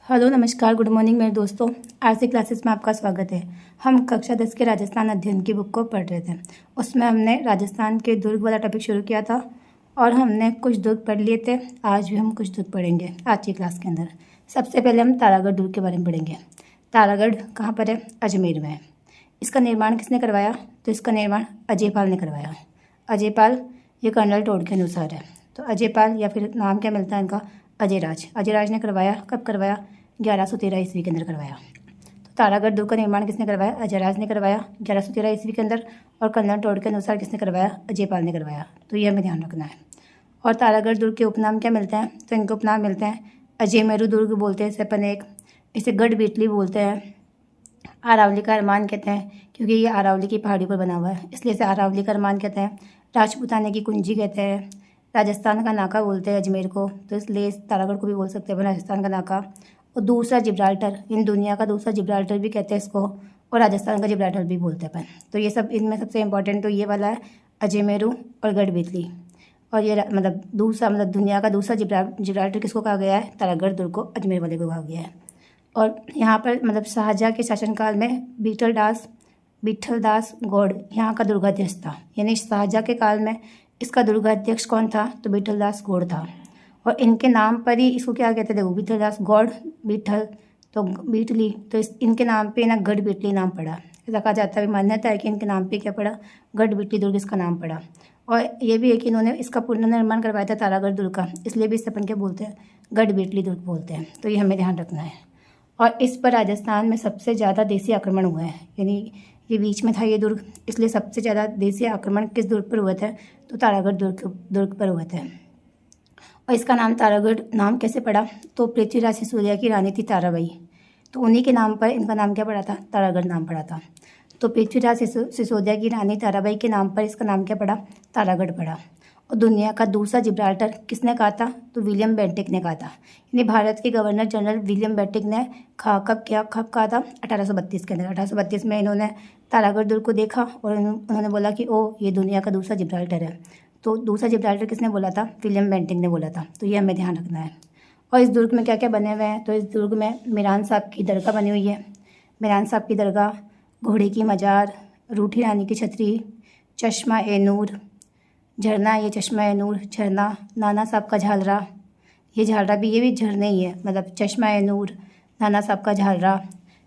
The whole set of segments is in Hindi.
हेलो नमस्कार गुड मॉर्निंग मेरे दोस्तों। आज से क्लासेस में आपका स्वागत है। हम कक्षा 10 के राजस्थान अध्ययन की बुक को पढ़ रहे थे। उसमें हमने राजस्थान के दुर्ग वाला टॉपिक शुरू किया था और हमने कुछ दुर्ग पढ़ लिए थे। आज भी हम कुछ दुर्ग पढ़ेंगे आज की क्लास के अंदर। सबसे पहले हम तारागढ़ दुर्ग के बारे में पढ़ेंगे। तारागढ़ कहाँ पर है? अजमेर में है। इसका निर्माण किसने करवाया? तो इसका निर्माण अजयपाल ने करवाया। अजयपाल ये कर्नल टोड के अनुसार है। तो अजयपाल या फिर नाम क्या मिलता है इनका? अजयराज। अजयराज ने करवाया। कब करवाया? 1113 ईस्वी के अंदर करवाया। तो तारागढ़ दुर्ग का निर्माण किसने करवाया? अजयराज ने करवाया 1113 ईस्वी के अंदर। और कर्नल टोड के अनुसार किसने करवाया? अजयपाल ने करवाया। तो ये हमें ध्यान रखना है। और तारागढ़ दुर्ग के उपनाम क्या मिलते हैं? तो इनके उपनाम मिलते हैं अजयमेरू दुर्ग बोलते हैं इसे अपन एक, इसे गढ़ बेतली बोलते हैं, अरावली का अरमान कहते हैं क्योंकि ये अरावली की पहाड़ी पर बना हुआ है इसलिए इसे अरावली का अरमान कहते हैं। राजपूताने की कुंजी कहते हैं। राजस्थान का नाका बोलते हैं अजमेर को, तो इसलिए इस तारागढ़ को भी बोल सकते हैं अपन राजस्थान का नाका। और दूसरा जिब्राल्टर, इन दुनिया का दूसरा जिब्राल्टर भी कहते हैं इसको, और राजस्थान का जिब्राल्टर भी बोलते हैं अपन। तो ये सब इनमें सबसे इंपॉर्टेंट तो ये वाला है अजयमेरू और गढ़ बेतली। और ये दूसरा दुनिया का दूसरा जिब्राल्टर किसको कहा गया है? तारागढ़ दुर्ग को अजमेर वाले को कहा गया है। और यहाँ पर शाहजहाँ के शासनकाल में बिठलदास गौड़ यहाँ का दुर्गाध्यक्ष था। यानी शाहजहाँ के काल में इसका दुर्गाध्यक्ष कौन था? तो बिठलदास गौड़ था। और इनके नाम पर ही इसको क्या कहते थे? देखो, बिठलदास गौड़, बिठल तो बीटली, तो इनके नाम पे ना गढ़ बेतली नाम पड़ा। ऐसा कहा जाता है, मान्यता है कि इनके नाम पे क्या पड़ा? गढ़ बेतली दुर्ग इसका नाम पड़ा। और ये भी है कि इन्होंने इसका पुनर्निर्माण करवाया था तारागढ़ दुर्ग का, इसलिए भी इसे अपन क्या बोलते हैं? गढ़ बेतली दुर्ग बोलते हैं। तो ये हमें ध्यान रखना है। और इस पर राजस्थान में सबसे ज़्यादा देसी आक्रमण हुए हैं। यानी ये बीच में था ये दुर्ग, इसलिए सबसे ज़्यादा देसी आक्रमण किस दुर्ग पर हुए थे? तो तारागढ़ दुर्ग पर हुए थे। और इसका नाम तारागढ़ नाम कैसे पड़ा? तो पृथ्वीराज सिसोदिया की रानी थी ताराबाई, तो उन्हीं के नाम पर इनका नाम क्या पड़ा था? तारागढ़ नाम पड़ा था। तो पृथ्वीराज सिसोदिया की रानी ताराबाई के नाम पर इसका नाम क्या पड़ा? तारागढ़ पड़ा। और दुनिया का दूसरा जिब्राल्टर किसने कहा था? तो विलियम बेंटिक ने कहा था। यानी भारत के गवर्नर जनरल विलियम बेंटिक ने कब कहा था? 1832 के अंदर। 1832 में इन्होंने तारागढ़ दुर्ग को देखा और उन्होंने बोला कि ओ, ये दुनिया का दूसरा जिब्राल्टर है। तो दूसरा जिब्राल्टर किसने बोला था? विलियम बेंटिक ने बोला था। तो ये हमें ध्यान रखना है। और इस दुर्ग में क्या क्या बने हुए हैं? तो इस दुर्ग में मीरान साहब की दरगाह बनी हुई है। मीरान साहब की दरगाह, घोड़े की मजार, रूठी रानी की छतरी, चश्मा ए नूर झरना, ये चश्मा ए नूर झरना, नाना साहब का झालरा, ये झालरा भी, ये भी झरने ही है, चश्मा ए नूर, नाना साहब का झालरा,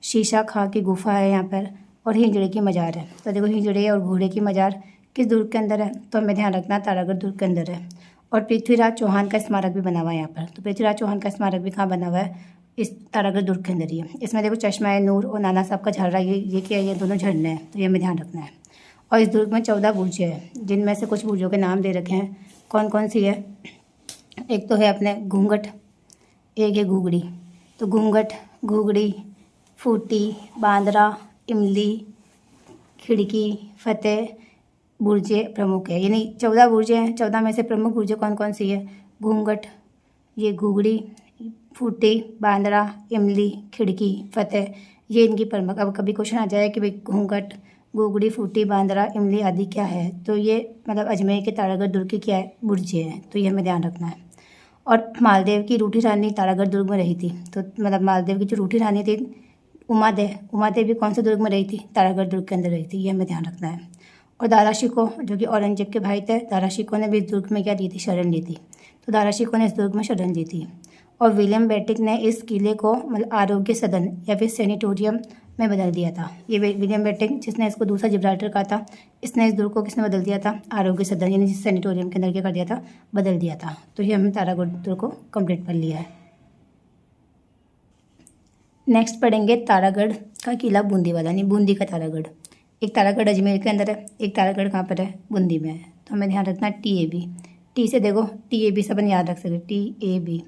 शीशा खां की गुफा है यहाँ पर, और हिंजड़े की मजार है। तो देखो, हिंजड़े और घोड़े की मजार किस दुर्ग के अंदर है? तो हमें ध्यान रखना तारागढ़ दुर्ग के अंदर है। और पृथ्वीराज चौहान का स्मारक भी बना हुआ है यहाँ पर। तो पृथ्वीराज चौहान का स्मारक भी कहाँ बना हुआ है? इस तारागढ़ दुर्ग के अंदर ही है। इसमें देखो, चश्मा ए नूर और नाना साहब का झालरा, ये क्या है? ये दोनों झरने हैं। तो ये हमें ध्यान रखना है। और इस दुर्ग में 14 बुर्जें हैं, जिनमें से कुछ बुर्जों के नाम दे रखे हैं। कौन कौन सी है? एक तो है अपने घूंघट, एक है घुगड़ी। तो घूंघट, घुगड़ी, फूटी, बांद्रा, इमली, खिड़की, फतेह बुर्जें प्रमुख है। यानी 14 बुर्जें हैं। 14 में से प्रमुख बुर्जें कौन कौन सी है? घूंघट, ये घुगड़ी, फूटी, बांद्रा, इमली, खिड़की, फतेह, ये इनकी प्रमुख। अब कभी क्वेश्चन आ जाए कि भाई घूंघट, घुगड़ी, फूटी, बांद्रा, इमली आदि क्या है? तो ये अजमेर के तारागढ़ दुर्ग की क्या है? बुर्जें हैं। तो ये हमें ध्यान रखना है। और मालदेव की रूठी रानी तारागढ़ दुर्ग में रही थी। तो मालदेव की जो रूठी रानी थी उमादेव भी कौन से दुर्ग में रही थी? तारागढ़ दुर्ग के अंदर रही थी। ये हमें ध्यान रखना है। और दारा शिकोह, जो कि औरंगजेब के भाई थे, दारा शिकोह ने भी इस दुर्ग में क्या ली थी? शरण ली थी। तो दारा शिकोह ने इस दुर्ग में शरण ली थी। और विलियम बेंटिक ने इस किले को आरोग्य सदन या फिर सेनेटोरियम में बदल दिया था। ये विलियम बेंटिक, जिसने इसको दूसरा जिब्राल्टर कहा था, इसने इस दुर्ग को किसने बदल दिया था? आरोग्य सदन, यानी जिस सेनेटोरियम के अंदर क्या कर दिया था? बदल दिया था। तो ये हमने तारागढ़ दुर्ग को कंप्लीट कर लिया है। नेक्स्ट पढ़ेंगे तारागढ़ का किला बूंदी वाला, यानी बूंदी का तारागढ़। एक तारागढ़ अजमेर के अंदर है, एक तारागढ़ कहाँ पर है? बूंदी में है। तो हमें ध्यान रखना TAB। टी से देखो, TAB से अपन याद रख सकते, TAB।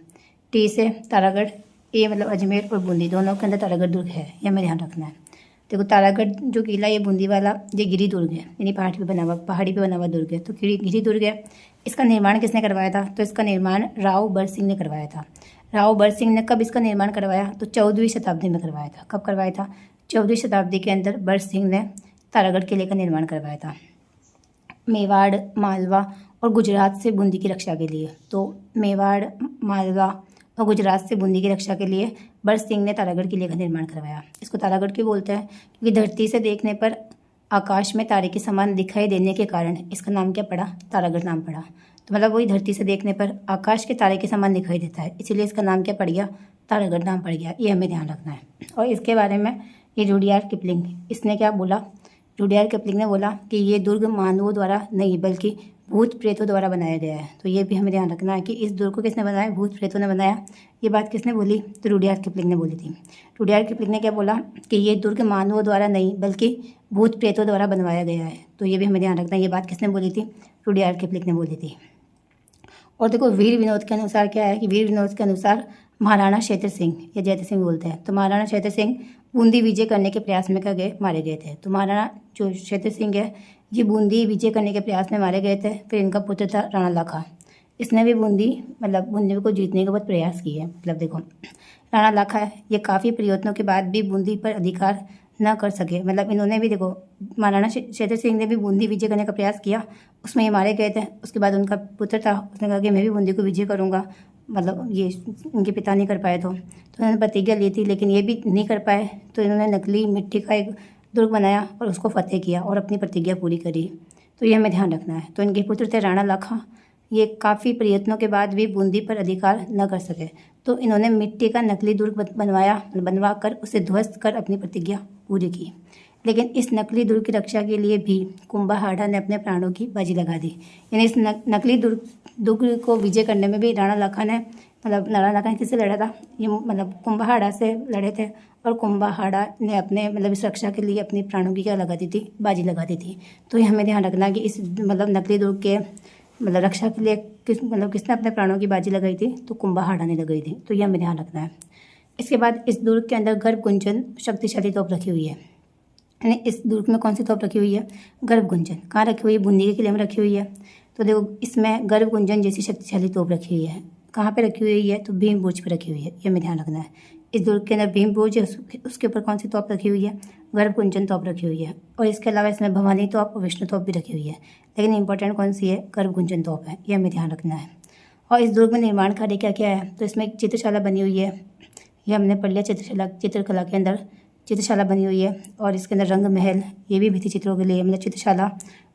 टी से तारागढ़, ए अजमेर और बूंदी दोनों के अंदर तारागढ़ दुर्ग है। ये हमें ध्यान रखना है। देखो, तारागढ़ जो किला, ये बूंदी वाला, ये गिरी दुर्ग है, यानी पहाड़ी पे बना हुआ दुर्ग है। तो गिरी दुर्ग है। इसका निर्माण किसने करवाया था? तो इसका निर्माण राव बर सिंह ने करवाया था। राव बर सिंह ने कब इसका निर्माण करवाया? तो 14वीं शताब्दी में करवाया था। कब करवाया था? 14वीं शताब्दी के अंदर बर सिंह ने तारागढ़ किले का निर्माण करवाया था। मेवाड़, मालवा और गुजरात से बूंदी की रक्षा के लिए। तो मेवाड़, मालवा और गुजरात से बूंदी की रक्षा के लिए बरस सिंह ने तारागढ़ किले का निर्माण करवाया। इसको तारागढ़ क्यों बोलते हैं? क्योंकि धरती से देखने पर आकाश में तारे के समान दिखाई देने के कारण इसका नाम क्या पड़ा? तारागढ़ नाम पड़ा। तो मतलब वही धरती से देखने पर आकाश के तारे के समान दिखाई देता है, इसीलिए इसका नाम क्या पड़ गया? तारागढ़ नाम पड़ गया। ये हमें ध्यान रखना है। और इसके बारे में ये रुडयार्ड किपलिंग, इसने क्या बोला? रुडयार्ड किपलिंग ने बोला कि ये दुर्ग मानवों द्वारा नहीं बल्कि भूत प्रेतों द्वारा बनाया गया है। तो ये भी हमें ध्यान रखना है कि इस दुर्ग को किसने बनाया? भूत प्रेतों ने बनाया। ये बात किसने बोली? तो रुडयार्ड किपलिंग ने बोली थी। रुडयार्ड किपलिंग ने क्या बोला कि ये दुर्ग मानवों द्वारा नहीं बल्कि भूत प्रेतों द्वारा बनवाया गया है। तो ये भी हमें ध्यान रखना है। ये बात किसने बोली थी? रुडयार्ड किपलिंग ने बोली थी। और देखो वीर विनोद के अनुसार क्या है कि वीर विनोद के अनुसार महाराणा क्षेत्र सिंह या जयते सिंह बोलते हैं, तो महाराणा क्षेत्र सिंह बूंदी विजय करने के प्रयास में मारे गए थे। तो महाराणा जो क्षेत्र सिंह है ये बूंदी विजय करने के प्रयास में मारे गए थे। फिर इनका पुत्र था राणा लाखा, इसने भी बूंदी को जीतने का बहुत प्रयास किया है। मतलब देखो राणा लाखा है, ये काफ़ी प्रयत्नों के बाद भी बूंदी पर अधिकार न कर सके। मतलब इन्होंने भी देखो महाराणा क्षेत्र सिंह ने भी बूंदी विजय करने का प्रयास किया, उसमें ये मारे गए थे। उसके बाद उनका पुत्र था, उसने कहा कि मैं भी बूंदी को विजय करूँगा। मतलब ये इनके पिता नहीं कर पाए तो उन्होंने प्रतिज्ञा ली थी, लेकिन ये भी नहीं कर पाए। तो इन्होंने नकली मिट्टी का एक दुर्ग बनाया और उसको फतेह किया और अपनी प्रतिज्ञा पूरी करी। तो ये हमें ध्यान रखना है। तो इनके पुत्र थे राणा लाखा, ये काफ़ी प्रयत्नों के बाद भी बूंदी पर अधिकार न कर सके, तो इन्होंने मिट्टी का नकली दुर्ग बनवा कर उसे ध्वस्त कर अपनी प्रतिज्ञा पूरी की। लेकिन इस नकली दुर्ग की रक्षा के लिए भी कुंभाहाड़ा ने अपने प्राणों की बाजी लगा दी। यानी इस नकली दुर्ग को विजय करने में भी राणा लाखा ने किससे लड़ा था? ये कुंभाहाड़ा से लड़े थे। और कुंभाहाड़ा ने अपने इस रक्षा के लिए अपनी प्राणों की क्या लगा दी थी? बाजी लगा दी थी। तो ये हमें ध्यान रखना कि इस नकली दुर्ग के रक्षा के लिए किसने अपने प्राणों की बाजी लगाई थी? तो कुंभाहाड़ा ने लगाई थी। तो ये हमें ध्यान रखना है। इसके बाद इस दुर्ग के अंदर गर्भगुंजन शक्तिशाली तोप रखी हुई है। यानी इस दुर्ग में कौन सी तोप रखी हुई है? गर्भगुंजन। कहाँ रखी हुई है? बूंदी के किले में रखी हुई है। तो देखो इसमें गर्भगुंजन जैसी शक्तिशाली तोप रखी हुई है। कहाँ पे रखी हुई है? तो भीम बुर्ज पर रखी हुई है। ये हमें ध्यान रखना है। इस दुर्ग के अंदर भीम बुर्ज है, उसके ऊपर कौन सी तोप रखी हुई है? गर्भगुंजन तोप रखी हुई है। और इसके अलावा इसमें भवानी तोप और विष्णु तोप भी रखी हुई है, लेकिन इंपॉर्टेंट कौन सी है? गर्भगुंजन तोप है। ये हमें ध्यान रखना है। और इस दुर्ग में निर्माण कार्य क्या क्या है? तो इसमें एक चित्रशाला बनी हुई है, ये हमने पढ़ लिया। चित्रकला के अंदर चित्रशाला बनी हुई है। और इसके अंदर रंग महल, ये भी भित्ति चित्रों के लिए चित्रशाला।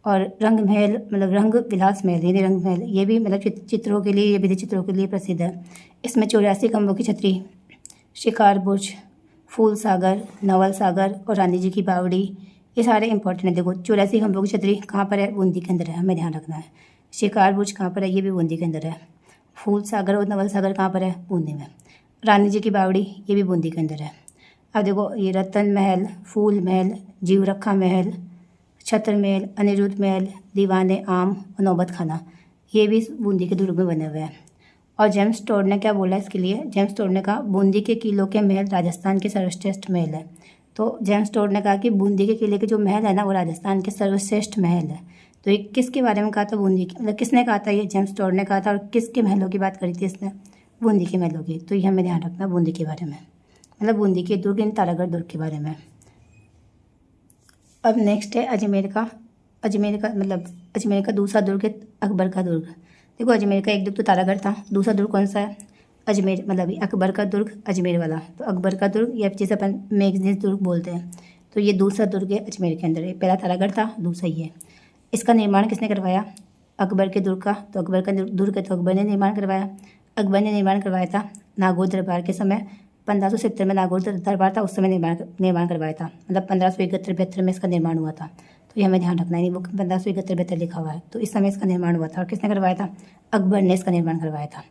और रंग महल रंग विलास महल, यानी रंग महल, ये भी चित्रों के लिए, ये भित्ति चित्रों के लिए प्रसिद्ध है। इसमें 84 खंभों की छतरी, शिकार बुर्ज, फूल सागर, नवल सागर और रानी जी की बावड़ी, ये सारे इंपॉर्टेंट है। देखो 84 खंभों की छतरी कहाँ पर है? बूंदी के अंदर है, हमें ध्यान रखना है। शिकार बुर्ज कहाँ पर है? ये भी बूंदी के अंदर है। फूल सागर और नवल सागर कहाँ पर है? बूंदी में। रानी जी की बावड़ी, ये भी बूंदी के अंदर है। अब देखो ये रतन महल, फूल महल, जीवरखा महल, छत्र महल, अनिरुद्ध महल, दीवाने आम और नौबत खाना, ये भी बूंदी के दुर्ग में बने हुए हैं। और जेम्स टोड ने क्या बोला इसके लिए? जेम्स टोड ने कहा बूंदी के किलों के महल राजस्थान के सर्वश्रेष्ठ महल है। तो जेम्स टोड ने कहा कि बूंदी के किले के जो महल है ना, वो राजस्थान के सर्वश्रेष्ठ महल है। तो ये किसके बारे में कहा था? बूंदी की। किसने कहा था? ये जेम्स टोड ने कहा था। और किसके महलों की बात करी थी इसने? बूंदी के महलों की। तो ये हमें ध्यान रखना बूंदी के बारे में, बूंदी के दुर्ग, इन तारागढ़ दुर्ग के बारे में। अब नेक्स्ट है अजमेर का दूसरा दुर्ग है अकबर का दुर्ग। देखो अजमेर का एक दुर्ग तो तारागढ़ था, दूसरा दुर्ग कौन सा है? अजमेर, अकबर का दुर्ग अजमेर वाला। तो अकबर का दुर्ग या जिसे अपन मेघनाद दुर्ग बोलते हैं, तो ये दूसरा दुर्ग है अजमेर के अंदर। पहला तारागढ़ था, दूसरा ये। इसका निर्माण किसने करवाया? अकबर के दुर्ग का। तो अकबर का दुर्ग है तो अकबर ने निर्माण करवाया। अकबर ने निर्माण करवाया था नागौर दरबार के समय। 1570 में नागौर दरबार था, उस समय निर्माण करवाया था। 1571-72 में इसका निर्माण हुआ था। तो ये हमें ध्यान रखना है। वो 1571-72 लिखा हुआ है, तो इस समय इसका निर्माण हुआ था। और किसने करवाया था? अकबर ने इसका निर्माण करवाया था।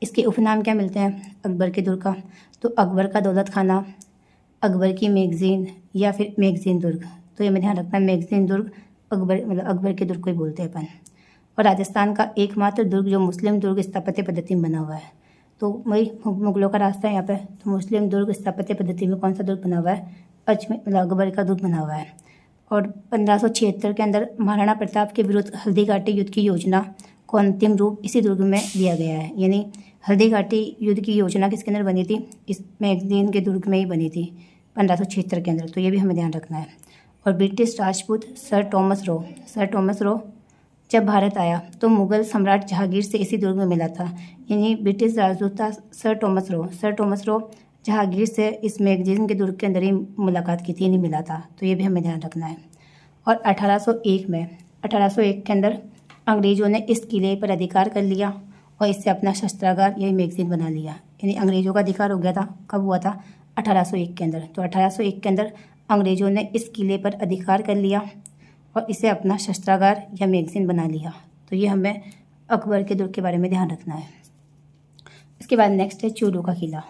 इसके उपनाम क्या मिलते हैं अकबर के दुर्ग का? तो अकबर का दौलत खाना, अकबर की मैगजीन या फिर मैगजीन दुर्ग। तो ये हमें ध्यान रखना है, मैगजीन दुर्ग अकबर के दुर्ग को ही बोलते हैं अपन। और राजस्थान का एकमात्र दुर्ग जो मुस्लिम दुर्ग स्थापत्य पद्धति में बना हुआ है, तो वही मुगलों का रास्ता है यहाँ पे। तो मुस्लिम दुर्ग स्थापत्य पद्धति में कौन सा दुर्ग बना हुआ है? अकबर का दुर्ग बना हुआ है। और 1576 के अंदर महाराणा प्रताप के विरुद्ध हल्दी घाटी युद्ध की योजना को अंतिम रूप इसी दुर्ग में दिया गया है। यानी हल्दी घाटी युद्ध की योजना किसके अंदर बनी थी? इस मैगजीन के दुर्ग में ही बनी थी 1576 के अंदर। तो ये भी हमें ध्यान रखना है। और British Rajput sir Thomas Roe जब भारत आया तो मुग़ल सम्राट जहांगीर से इसी दुर्ग में मिला था। यानी ब्रिटिश राजदूत था सर टॉमस रो जहांगीर से इस मैगजीन के दुर्ग के अंदर ही मुलाकात की थी, नहीं मिला था। तो ये भी हमें ध्यान रखना है। और 1801 के अंदर अंग्रेज़ों ने इस किले पर अधिकार कर लिया और इससे अपना शस्त्रागार यही मैगजीन बना लिया। यानी अंग्रेज़ों का अधिकार हो गया था। कब हुआ था? 1801 के अंदर। तो 1801 के अंदर अंग्रेज़ों ने इस किले पर अधिकार कर लिया और इसे अपना शस्त्रागार या मैगजीन बना लिया। तो ये हमें अकबर के दुर्ग के बारे में ध्यान रखना है। इसके बाद नेक्स्ट है चूरू का किला।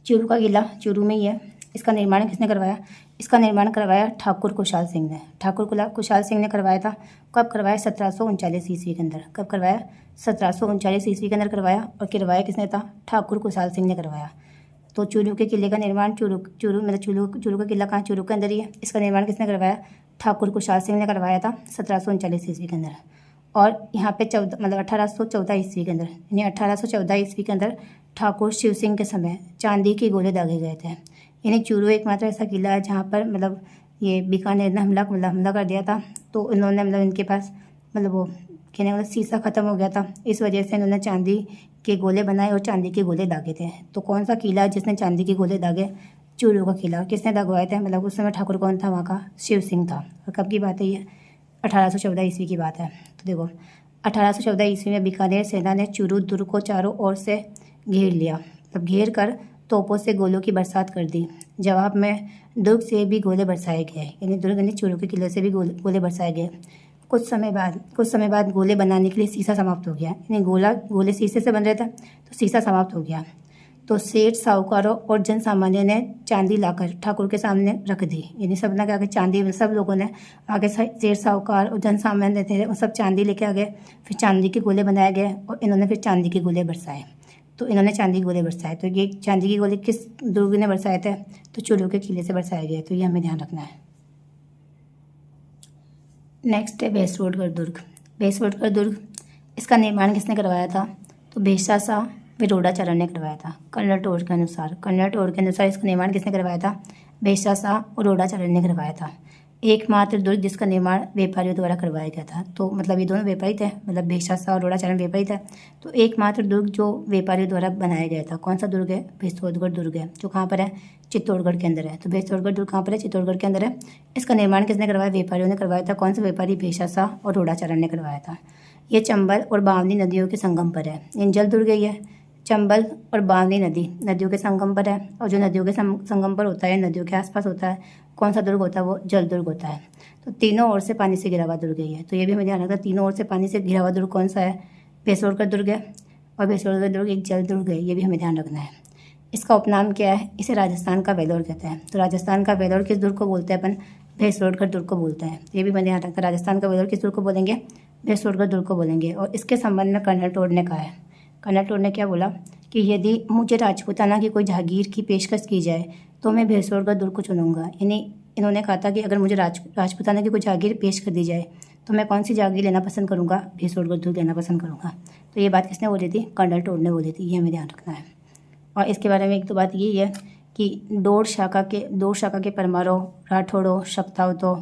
चूरू का किला चूरू में ही है। इसका निर्माण किसने करवाया? इसका निर्माण करवाया ठाकुर कुशाल सिंह ने। ठाकुर कुशाल सिंह ने करवाया था। कब करवाया? 1739 ईस्वी के अंदर। कब करवाया? 1739 ईस्वी के अंदर करवाया। और करवाया किसने था? ठाकुर कुशाल सिंह ने करवाया। तो चूरू के किले का निर्माण चूरू का किला कहाँ? चूरू के अंदर ही है। इसका निर्माण किसने करवाया? ठाकुर कुशाल सिंह ने करवाया था 1739 ईस्वी के अंदर। और यहाँ पे 1814 ईस्वी के अंदर, यानी 1814 ईस्वी के अंदर ठाकुर शिव सिंह के समय चांदी के गोले दागे गए थे। यानी चूरू एकमात्र ऐसा किला है जहाँ पर ये बीकानेर ने हमला कर दिया था। तो इन्होंने इनके पास वो कहने शीशा ख़त्म हो गया था। इस वजह से इन्होंने चांदी के गोले बनाए और चांदी के गोले दागे थे। तो कौन सा किला है जिसने चांदी के गोले दागे? चूरू का किला। किसने दगवाए थे? उस समय ठाकुर कौन था वहाँ का? शिव सिंह था। और कब की बात है ये? 1814 ईस्वी की बात है। तो देखो 1814 ईस्वी में बीकानेर सेना ने चूरू दुर्ग को चारों ओर से घेर लिया। घेर कर तोपों से गोलों की बरसात कर दी। जवाब में दुर्ग से भी गोले बरसाए गए। यानी दुर्ग यानी चूरू के किले से भी गोले बरसाए गए। कुछ समय बाद गोले बनाने के लिए शीशा समाप्त हो गया। यानी गोले शीशे से बन रहे थे तो शीशा समाप्त हो गया। तो सेठ साहूकारों और जन सामान्य ने चांदी लाकर ठाकुर के सामने रख दी। यानी सब ने क्या कि चांदी, सब लोगों ने आगे सेठ साहूकार और जन सामान्य थे वो सब चांदी लेके आ गए। फिर चांदी के गोले बनाए गए और इन्होंने फिर चांदी के गोले बरसाए। तो इन्होंने चांदी के गोले बरसाए। तो ये चांदी के गोले किस दुर्ग ने बरसाए थे? तो चूरू के किले से बरसाए गए। तो ये हमें ध्यान रखना है। नेक्स्ट है भैंसरोडगढ़ दुर्ग। इसका निर्माण किसने करवाया था? तो भेषा शाह विरोधाचरण ने करवाया था। कन्नड़ टोर के अनुसार इसका निर्माण किसने करवाया था? भेषा शाह विरोधाचरण ने करवाया था। एकमात्र दुर्ग जिसका निर्माण व्यापारियों द्वारा करवाया गया था। तो ये दोनों व्यापारी थे, भेषा शाह और विरोधाचरण व्यापारी थे। तो एकमात्र दुर्ग जो व्यापारियों द्वारा बनाया गया था, कौन सा दुर्ग है? भैंसरोडगढ़ दुर्ग है, जो कहाँ पर है? चित्तौड़गढ़ के अंदर है। तो भैंसरोडगढ़ दुर्ग कहाँ पर है? चित्तौड़गढ़ के अंदर है। इसका निर्माण किसने करवाया? व्यापारियों ने करवाया था। कौन सा व्यापारी? भेषा शाह और विरोधाचरण ने करवाया था। ये चंबल और बावनी नदियों के संगम पर है। इन जल दुर्ग है। चंबल और बावनी नदियों के संगम पर है। और जो नदियों के संगम पर होता है, नदियों के आसपास होता है, कौन सा दुर्ग होता है? वो जल दुर्ग होता है। तो तीनों ओर से पानी से घिरा हुआ दुर्ग है। तो ये भी हमें ध्यान रखना है, तीनों ओर से पानी से घिरा हुआ दुर्ग कौन सा है? भैंसरोडगढ़ दुर्ग है। और भैंसरोडगढ़ दुर्ग एक जल दुर्ग है। ये भी हमें ध्यान रखना है। इसका उपनाम क्या है? इसे राजस्थान का वेलोर कहते हैं। तो राजस्थान का वेलोर किस दुर्ग को बोलते हैं? अपन भैंसरोडगढ़ दुर्ग को बोलते हैं। ये भी हमें ध्यान रखना है। राजस्थान का वेलोर किस दुर्ग को बोलेंगे? भैंसरोडगढ़ दुर्ग को बोलेंगे। और इसके संबंध में कर्नल टोड ने कहा है, कर्नल टोड ने क्या बोला कि यदि मुझे राजपूताना की कोई जहागीर की पेशकश की जाए तो मैं भैंसरोडगढ़ दुर्ग को चुनूंगा। यानी इन्होंने कहा था कि अगर मुझे राजपूताना की कोई जहागीर पेश कर दी जाए तो मैं कौन सी जहागीर लेना पसंद करूंगा? भैंसरोडगढ़ दुर्ग लेना पसंद करूंगा। तो ये बात किसने बोली थी? कर्नल टोड ने बोली थी। ये हमें ध्यान रखना है। और इसके बारे में एक तो बात यही है कि दौड़ शाखा के परमारों, राठौड़ों, शक्तावतों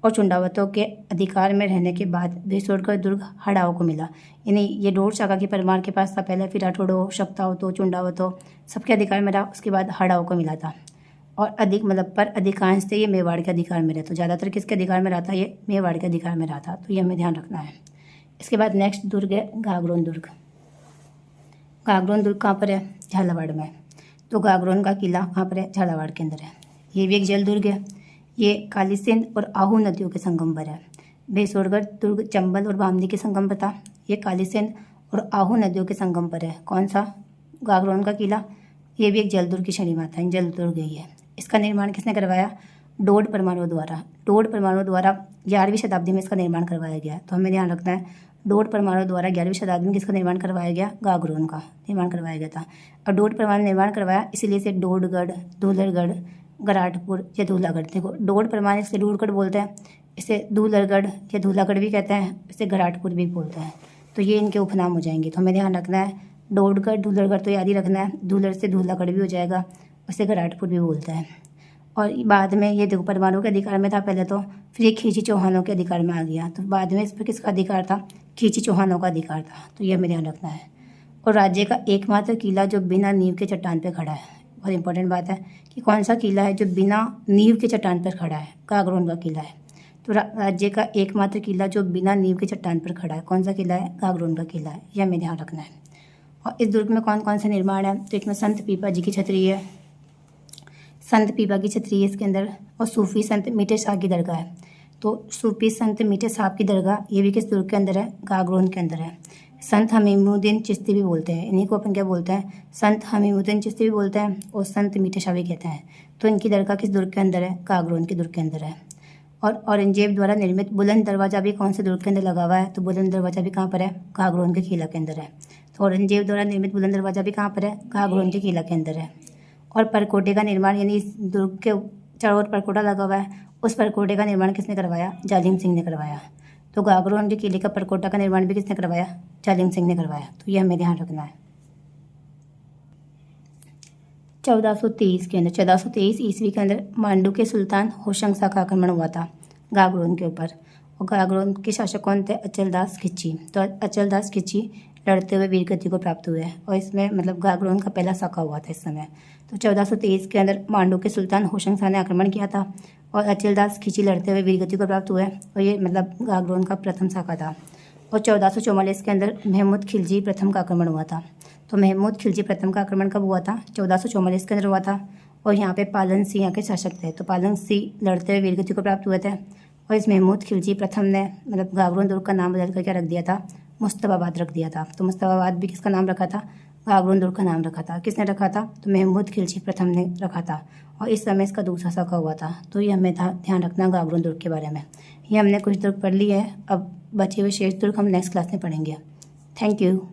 और चुंडावतों के अधिकार में रहने के बाद भैंसरोडगढ़ दुर्ग हड़ाओं को मिला। यानी ये दौड़ शाखा के परमार के पास था पहले, फिर राठौड़ों, शक्तावतों, चुंडावतों सबके अधिकार में रहा। उसके बाद हड़ाओं को मिला था। और पर अधिकांश से ये मेवाड़ के अधिकार में रहा। तो ज़्यादातर किसके अधिकार में रहा था? ये मेवाड़ के अधिकार में रहा था। तो ये हमें ध्यान रखना है। इसके बाद नेक्स्ट दुर्ग है गागरोन दुर्ग। गागरोन दुर्ग कहाँ पर है? झालावाड़ में। तो गागरोन का किला कहाँ पर है? झालावाड़ के अंदर है। ये भी एक जल दुर्ग है। ये काली सिंध और आहू नदियों के संगम पर है। भैंसरोडगढ़ दुर्ग चंबल और बामनी के संगम पर था। ये काली सिंध और आहू नदियों के संगम पर है। कौन सा? गागरोन का किला। ये भी एक जल दुर्ग की श्रेणी में आता है। जल दुर्ग है। इसका निर्माण किसने करवाया? डोड परमाणु द्वारा 11वीं शताब्दी में इसका निर्माण करवाया गया। तो हमें ध्यान रखना है, डोड परमाणु द्वारा 11वीं शताब्दी में किसका निर्माण करवाया गया? गागरोन का निर्माण करवाया गया था। और डोड परमाणु निर्माण करवाया, इसीलिए इसे डोडगढ़, धूलरगढ़, गराटपुर या धूलागढ़, देखो डोड परमाणु इसे डोडगढ़ बोलते हैं, इसे धूलरगढ़ या धूलागढ़ भी कहते हैं, इसे गराटपुर भी बोलते हैं। तो ये इनके उपनाम हो जाएंगे। तो हमें ध्यान रखना है, डोडगढ़, धूलरगढ़ तो याद ही रखना है, धूलर से धूलागढ़ भी हो जाएगा, उसे गराटपुर भी बोलते हैं। और बाद में ये देखो परमाणु के अधिकार में था पहले तो, फिर ये खींची चौहानों के अधिकार में आ गया। तो बाद में इस पर किसका अधिकार था? खींची चौहानों का अधिकार था। तो ये हमें ध्यान रखना है। और राज्य का एकमात्र किला जो बिना नींव के चट्टान पर खड़ा है। बहुत इंपॉर्टेंट बात है कि कौन सा किला है जो बिना नींव के चट्टान पर खड़ा है? गागरोन का किला है। तो राज्य का एकमात्र किला जो बिना नींव के चट्टान पर खड़ा है, कौन सा किला है? गागरोन का किला है। यह हमें ध्यान रखना है। और इस दुर्ग में कौन कौन से निर्माण है? तो इसमें संत पीपा जी की छतरी है, संत पीपा की छतरी है इसके अंदर, और सूफी संत मीठे साहब की दरगाह है। तो सूफी संत मीठे साहब की दरगाह ये भी किस दुर्ग के अंदर है? गागरोन के अंदर है। संत हमीमुद्दीन चिश्ती भी बोलते हैं, इन्हीं को अपन क्या बोलते हैं? संत हमीमुद्दीन चिश्ती भी बोलते हैं और संत मीठे शाह भी कहते हैं। तो इनकी दरगाह किस दुर्ग के अंदर है? गागरोन के दुर्ग के अंदर है। और औरंगजेब द्वारा निर्मित बुलंद दरवाज़ा भी कौन से दुर्ग के अंदर लगा हुआ है? तो बुलंद दरवाज़ा भी कहाँ पर है? गागरोन के किला के अंदर है। तो औरंगजेब द्वारा निर्मित बुलंद दरवाज़ा भी कहाँ पर है? गागरोन के किला के अंदर है। और परकोटे का निर्माण, यानी इस दुर्ग के चारों ओर परकोटा लगा हुआ है, उस परकोटे का निर्माण किसने करवाया? जालिम सिंह ने करवाया। तो गागरोन के किले का परकोटा का निर्माण भी किसने करवाया? जालिम सिंह ने करवाया। तो ये हमें ध्यान रखना है। 1423 के अंदर, 1423 ईस्वी के अंदर मांडू के सुल्तान होशंग शाह का आक्रमण हुआ था गागरोन के ऊपर। और गागरोन के शासक कौन थे? अचलदास खिची। तो अचलदास खिची लड़ते हुए वीरगति को प्राप्त हुए हैं। और इसमें मतलब गागरोन का पहला साका हुआ था इस समय। तो 1423 के अंदर मांडू के सुल्तान होशंग शाह ने आक्रमण किया था और अचलदास खिची लड़ते हुए वीरगति को प्राप्त हुए। और ये मतलब गागरोन का प्रथम साका था। और 1444 के अंदर महमूद खिलजी प्रथम का आक्रमण हुआ था। तो महमूद खिलजी प्रथम का आक्रमण कब हुआ था? 1444 के अंदर हुआ था। और यहाँ पे पालन सिंह यहाँ के शासक थे। तो पालन सिंह लड़ते हुए वीरगति को प्राप्त हुए थे। और इस महमूद खिलजी प्रथम ने मतलब गागरोन दुर्ग का नाम बदल कर क्या रख दिया था? मुस्तफाबाद रख दिया था। तो मुस्तफाबाद भी किसका नाम रखा था? गागरोन दुर्ग का नाम रखा था। किसने रखा था? तो महमूद खिलजी प्रथम ने रखा था। और इस समय इसका दूसरा साका हुआ था। तो ये हमें ध्यान रखना गागरोन दुर्ग के बारे में। ये हमने कुछ दुर्ग पढ़ ली है, अब बचे हुए शेष दुर्ग हम नेक्स्ट क्लास में पढ़ेंगे। Thank you.